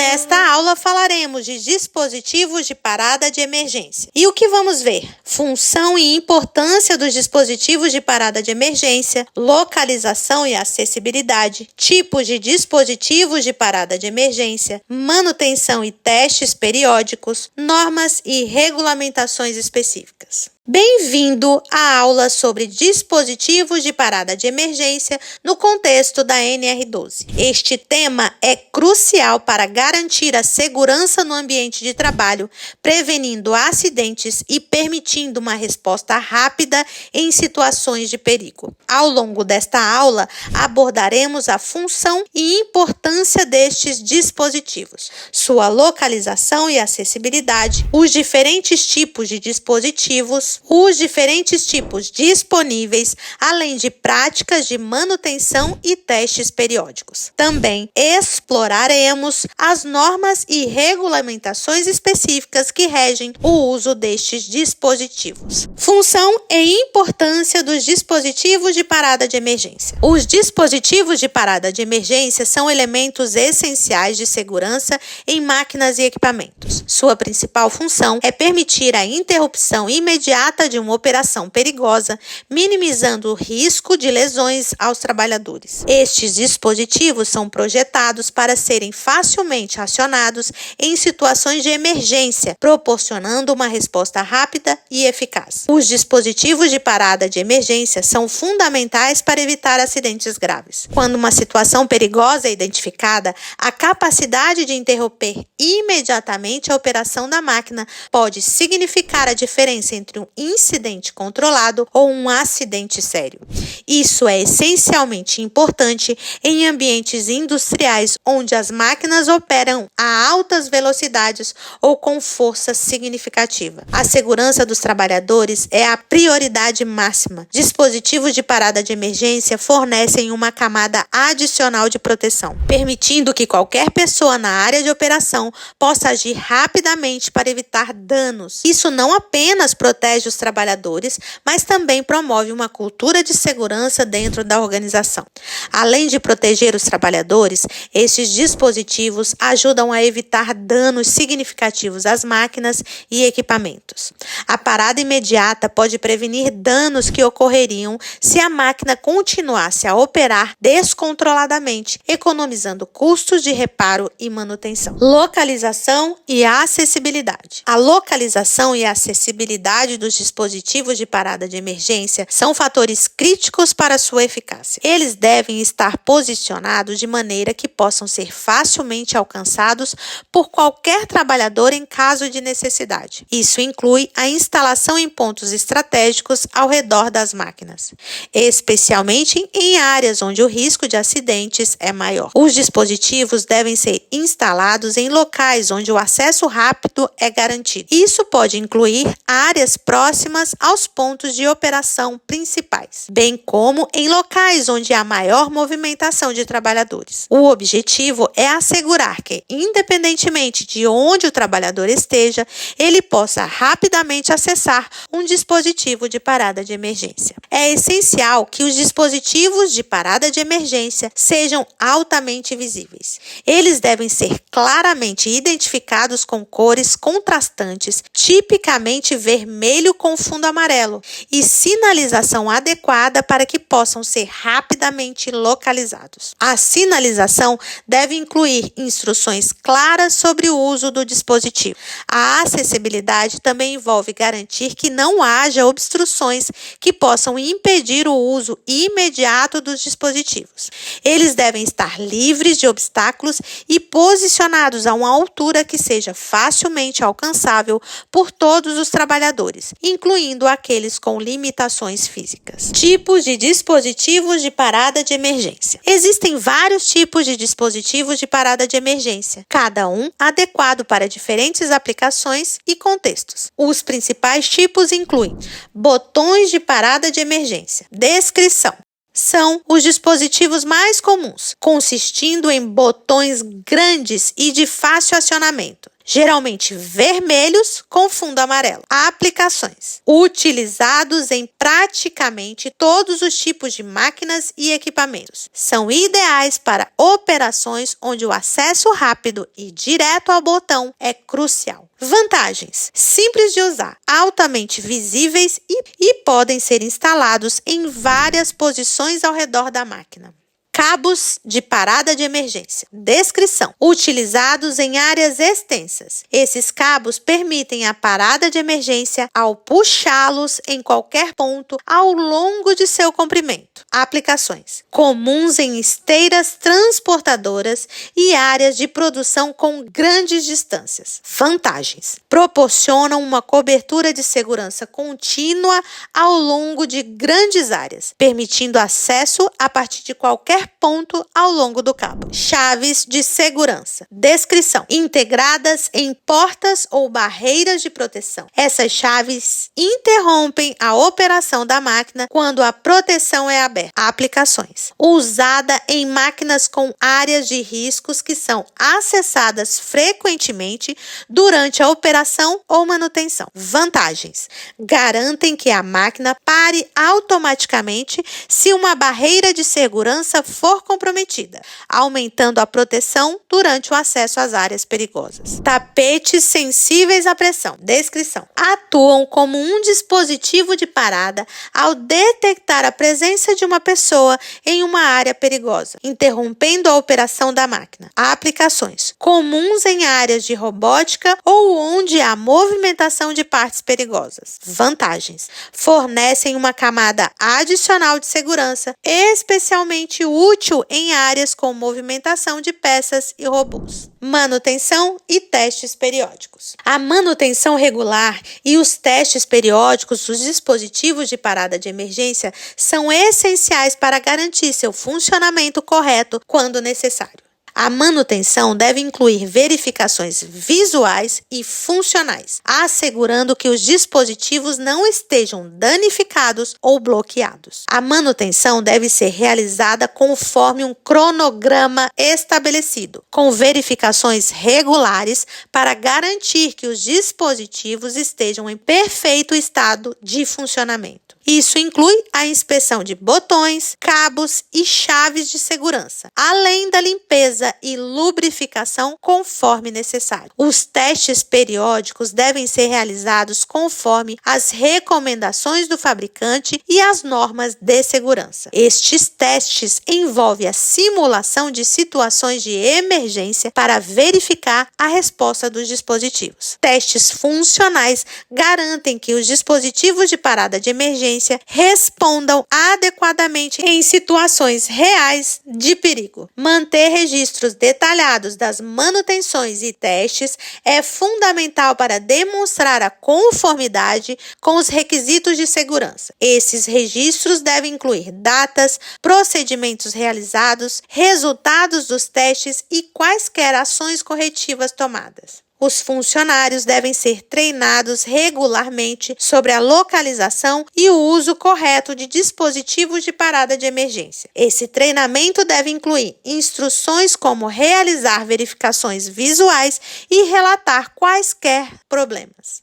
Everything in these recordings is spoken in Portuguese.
Nesta aula falaremos de dispositivos de parada de emergência. E o que vamos ver? Função e importância dos dispositivos de parada de emergência, localização e acessibilidade, tipos de dispositivos de parada de emergência, manutenção e testes periódicos, normas e regulamentações específicas. Bem-vindo à aula sobre dispositivos de parada de emergência no contexto da NR12. Este tema é crucial para garantir a segurança no ambiente de trabalho, prevenindo acidentes e permitindo uma resposta rápida em situações de perigo. Ao longo desta aula, abordaremos a função e importância destes dispositivos, sua localização e acessibilidade, os diferentes tipos de dispositivos, os diferentes tipos disponíveis, além de práticas de manutenção e testes periódicos. Também exploraremos as normas e regulamentações específicas que regem o uso destes dispositivos. Função e importância dos dispositivos de parada de emergência. Os dispositivos de parada de emergência são elementos essenciais de segurança em máquinas e equipamentos. Sua principal função é permitir a interrupção imediata de uma operação perigosa, minimizando o risco de lesões aos trabalhadores. Estes dispositivos são projetados para serem facilmente acionados em situações de emergência, proporcionando uma resposta rápida e eficaz. Os dispositivos de parada de emergência são fundamentais para evitar acidentes graves. Quando uma situação perigosa é identificada, a capacidade de interromper imediatamente a operação da máquina pode significar a diferença entre um incidente controlado ou um acidente sério. Isso é essencialmente importante em ambientes industriais onde as máquinas operam a altas velocidades ou com força significativa. A segurança dos trabalhadores é a prioridade máxima. Dispositivos de parada de emergência fornecem uma camada adicional de proteção, permitindo que qualquer pessoa na área de operação possa agir rapidamente para evitar danos. Isso não apenas protege os trabalhadores, mas também promove uma cultura de segurança dentro da organização. Além de proteger os trabalhadores, esses dispositivos ajudam a evitar danos significativos às máquinas e equipamentos. A parada imediata pode prevenir danos que ocorreriam se a máquina continuasse a operar descontroladamente, economizando custos de reparo e manutenção. Localização e acessibilidade. A localização e a acessibilidade dos dispositivos de parada de emergência são fatores críticos para sua eficácia. Eles devem estar posicionados de maneira que possam ser facilmente alcançados por qualquer trabalhador em caso de necessidade. Isso inclui a instalação em pontos estratégicos ao redor das máquinas, especialmente em áreas onde o risco de acidentes é maior. Os dispositivos devem ser instalados em locais onde o acesso rápido é garantido. Isso pode incluir áreas próximas aos pontos de operação principais, bem como em locais onde há maior movimentação de trabalhadores. O objetivo é assegurar que, independentemente de onde o trabalhador esteja, ele possa rapidamente acessar um dispositivo de parada de emergência. É essencial que os dispositivos de parada de emergência sejam altamente visíveis. Eles devem ser claramente identificados com cores contrastantes, tipicamente vermelho com fundo amarelo, e sinalização adequada para que possam ser rapidamente localizados. A sinalização deve incluir instruções claras sobre o uso do dispositivo. A acessibilidade também envolve garantir que não haja obstruções que possam impedir o uso imediato dos dispositivos. Eles devem estar livres de obstáculos e posicionados a uma altura que seja facilmente alcançável por todos os trabalhadores, incluindo aqueles com limitações físicas. Tipos de dispositivos de parada de emergência. Existem vários tipos de dispositivos de parada de emergência, cada um adequado para diferentes aplicações e contextos. Os principais tipos incluem botões de parada de emergência. Descrição. São os dispositivos mais comuns, consistindo em botões grandes e de fácil acionamento. geralmente vermelhos com fundo amarelo. Aplicações: utilizados em praticamente todos os tipos de máquinas e equipamentos. São ideais para operações onde o acesso rápido e direto ao botão é crucial. Vantagens: simples de usar, altamente visíveis e podem ser instalados em várias posições ao redor da máquina. Cabos de parada de emergência. Descrição: utilizados em áreas extensas. Esses cabos permitem a parada de emergência ao puxá-los em qualquer ponto ao longo de seu comprimento. Aplicações: comuns em esteiras transportadoras e áreas de produção com grandes distâncias. Vantagens: proporcionam uma cobertura de segurança contínua ao longo de grandes áreas, permitindo acesso a partir de qualquer ponto ao longo do cabo. Chaves de segurança. Descrição: integradas em portas ou barreiras de proteção. Essas chaves interrompem a operação da máquina quando a proteção é aberta. Aplicações: usada em máquinas com áreas de riscos que são acessadas frequentemente durante a operação ou manutenção. Vantagens: garantem que a máquina pare automaticamente se uma barreira de segurança for comprometida, aumentando a proteção durante o acesso às áreas perigosas. Tapetes sensíveis à pressão. Descrição: atuam como um dispositivo de parada ao detectar a presença de uma pessoa em uma área perigosa, interrompendo a operação da máquina. Aplicações: comuns em áreas de robótica ou onde há movimentação de partes perigosas. Vantagens: fornecem uma camada adicional de segurança, especialmente útil em áreas com movimentação de peças e robôs. Manutenção e testes periódicos. A manutenção regular e os testes periódicos dos dispositivos de parada de emergência são essenciais para garantir seu funcionamento correto quando necessário. A manutenção deve incluir verificações visuais e funcionais, assegurando que os dispositivos não estejam danificados ou bloqueados. A manutenção deve ser realizada conforme um cronograma estabelecido, com verificações regulares para garantir que os dispositivos estejam em perfeito estado de funcionamento. Isso inclui a inspeção de botões, cabos e chaves de segurança, além da limpeza e lubrificação conforme necessário. Os testes periódicos devem ser realizados conforme as recomendações do fabricante e as normas de segurança. Estes testes envolvem a simulação de situações de emergência para verificar a resposta dos dispositivos. Testes funcionais garantem que os dispositivos de parada de emergência respondam adequadamente em situações reais de perigo. Manter registros detalhados das manutenções e testes é fundamental para demonstrar a conformidade com os requisitos de segurança. Esses registros devem incluir datas, procedimentos realizados, resultados dos testes e quaisquer ações corretivas tomadas. Os funcionários devem ser treinados regularmente sobre a localização e o uso correto de dispositivos de parada de emergência. Esse treinamento deve incluir instruções como realizar verificações visuais e relatar quaisquer problemas.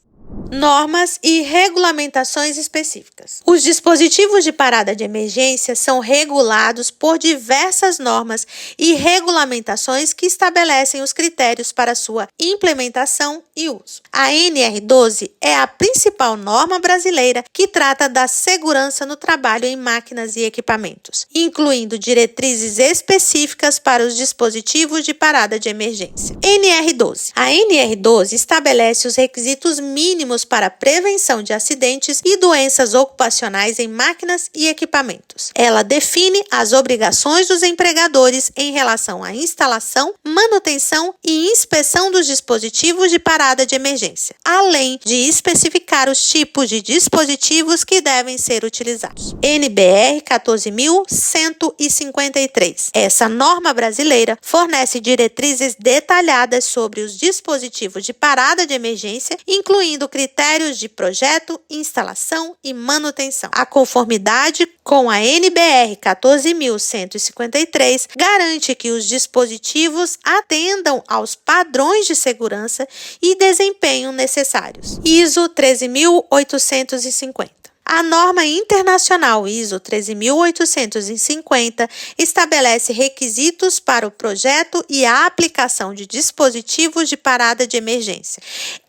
Normas e regulamentações específicas. Os dispositivos de parada de emergência são regulados por diversas normas e regulamentações que estabelecem os critérios para sua implementação e uso. A NR12 é a principal norma brasileira que trata da segurança no trabalho em máquinas e equipamentos, incluindo diretrizes específicas para os dispositivos de parada de emergência. NR12. A NR12 estabelece os requisitos mínimos para a prevenção de acidentes e doenças ocupacionais em máquinas e equipamentos. Ela define as obrigações dos empregadores em relação à instalação, manutenção e inspeção dos dispositivos de parada de emergência, além de especificar os tipos de dispositivos que devem ser utilizados. NBR 14.153. Essa norma brasileira fornece diretrizes detalhadas sobre os dispositivos de parada de emergência, incluindo critérios critérios de projeto, instalação e manutenção. A conformidade com a NBR 14.153 garante que os dispositivos atendam aos padrões de segurança e desempenho necessários. ISO 13.850. A norma internacional ISO 13.850 estabelece requisitos para o projeto e a aplicação de dispositivos de parada de emergência.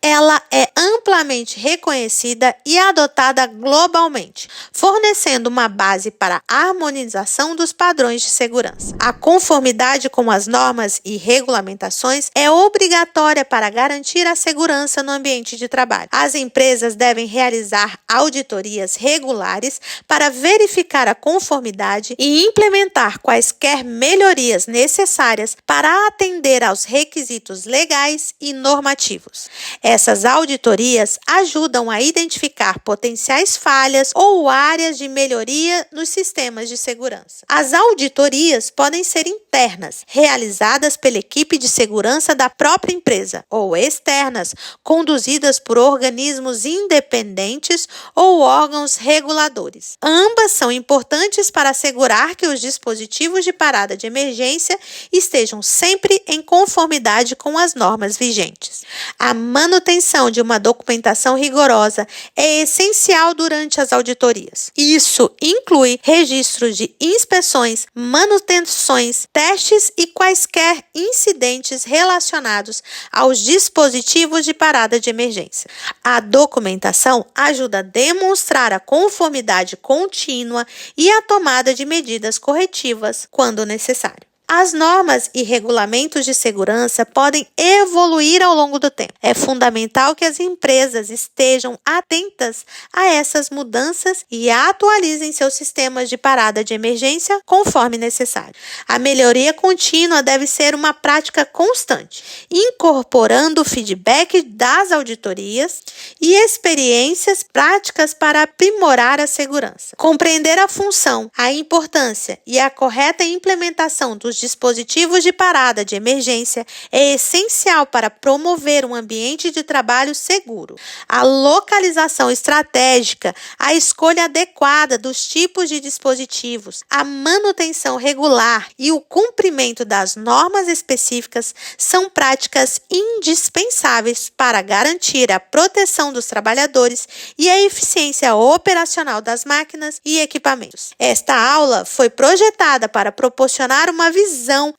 Ela é amplamente reconhecida e adotada globalmente, fornecendo uma base para a harmonização dos padrões de segurança. A conformidade com as normas e regulamentações é obrigatória para garantir a segurança no ambiente de trabalho. As empresas devem realizar auditorias regulares para verificar a conformidade e implementar quaisquer melhorias necessárias para atender aos requisitos legais e normativos. Essas auditorias ajudam a identificar potenciais falhas ou áreas de melhoria nos sistemas de segurança. As auditorias podem ser internas, realizadas pela equipe de segurança da própria empresa, ou externas, conduzidas por organismos independentes ou órgãos reguladores. Ambas são importantes para assegurar que os dispositivos de parada de emergência estejam sempre em conformidade com as normas vigentes. A manutenção de uma documentação rigorosa é essencial durante as auditorias. Isso inclui registros de inspeções, manutenções, testes e quaisquer incidentes relacionados aos dispositivos de parada de emergência. A documentação ajuda a demonstrar a conformidade contínua e a tomada de medidas corretivas quando necessário. As normas e regulamentos de segurança podem evoluir ao longo do tempo. É fundamental que as empresas estejam atentas a essas mudanças e atualizem seus sistemas de parada de emergência conforme necessário. A melhoria contínua deve ser uma prática constante, incorporando o feedback das auditorias e experiências práticas para aprimorar a segurança. Compreender a função, a importância e a correta implementação dos dispositivos de parada de emergência é essencial para promover um ambiente de trabalho seguro. A localização estratégica, a escolha adequada dos tipos de dispositivos, a manutenção regular e o cumprimento das normas específicas são práticas indispensáveis para garantir a proteção dos trabalhadores e a eficiência operacional das máquinas e equipamentos. Esta aula foi projetada para proporcionar uma visão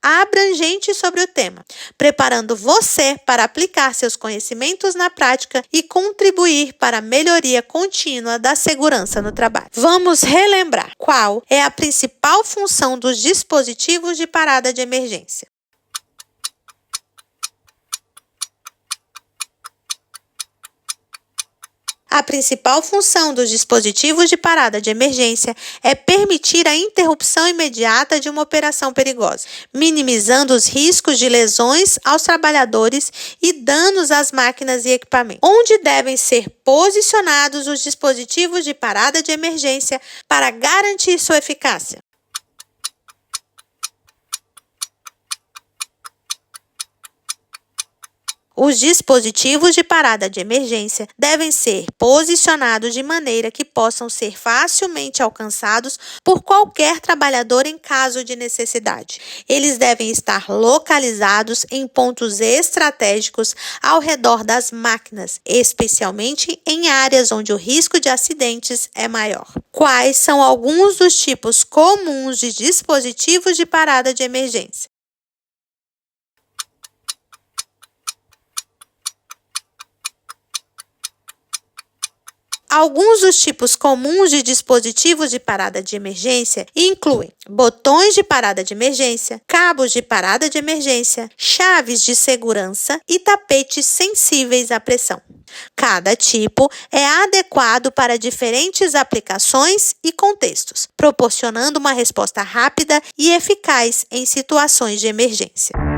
abrangente sobre o tema, preparando você para aplicar seus conhecimentos na prática e contribuir para a melhoria contínua da segurança no trabalho. Vamos relembrar qual é a principal função dos dispositivos de parada de emergência. A principal função dos dispositivos de parada de emergência é permitir a interrupção imediata de uma operação perigosa, minimizando os riscos de lesões aos trabalhadores e danos às máquinas e equipamentos. Onde devem ser posicionados os dispositivos de parada de emergência para garantir sua eficácia? Os dispositivos de parada de emergência devem ser posicionados de maneira que possam ser facilmente alcançados por qualquer trabalhador em caso de necessidade. Eles devem estar localizados em pontos estratégicos ao redor das máquinas, especialmente em áreas onde o risco de acidentes é maior. Quais são alguns dos tipos comuns de dispositivos de parada de emergência? Alguns dos tipos comuns de dispositivos de parada de emergência incluem botões de parada de emergência, cabos de parada de emergência, chaves de segurança e tapetes sensíveis à pressão. Cada tipo é adequado para diferentes aplicações e contextos, proporcionando uma resposta rápida e eficaz em situações de emergência.